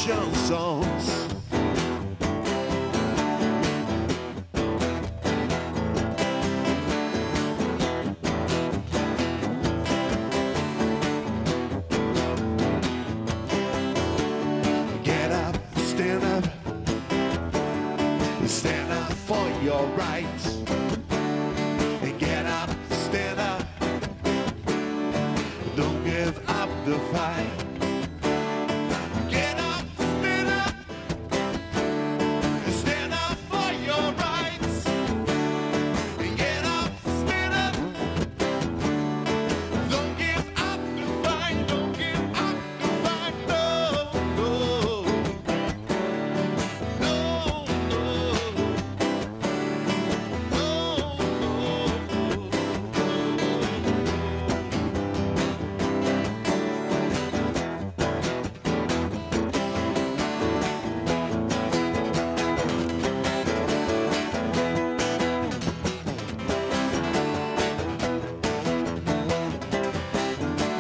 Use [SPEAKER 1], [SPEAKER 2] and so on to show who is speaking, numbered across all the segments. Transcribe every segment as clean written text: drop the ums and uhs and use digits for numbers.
[SPEAKER 1] chansons. Get up, stand up, stand up for your rights. Get up, stand up, don't give up the fight. Get up, stand up, stand up for your rights. Get up, stand up, don't give up the fight. Don't give up the fight. No, no, no, no,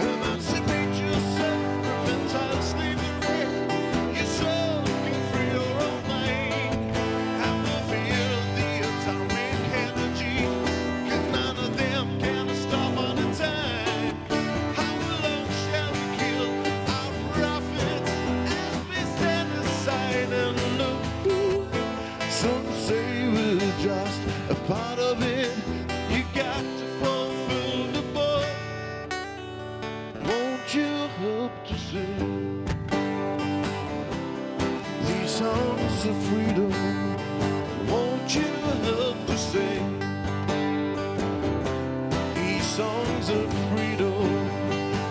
[SPEAKER 1] emancipate yourself from mental slavery. Your soul can free your own mind. Have no fear of the atomic energy, 'cause none of them can stop on a time. How long shall we kill our prophets as we stand aside and look? Some say we're just a part of it. You got to fulfill the book. Won't you help to sing these songs of freedom? Won't you help to sing these songs of freedom?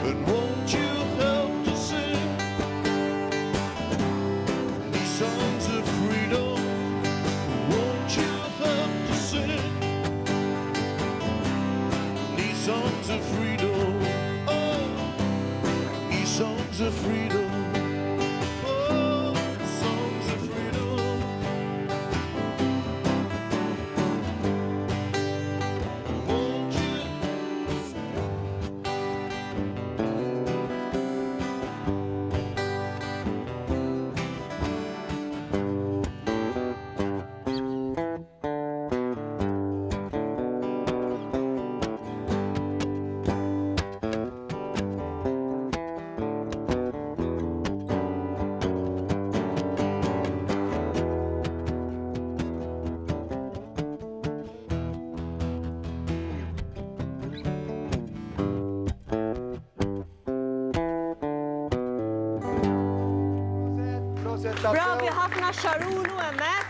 [SPEAKER 1] And won't you help to sing these songs of freedom? Won't you help to sing these songs of freedom? Oh, these songs of freedom. Oh, songs of freedom. Won't you?
[SPEAKER 2] Bravi ħafna Xarulu hemmhekk.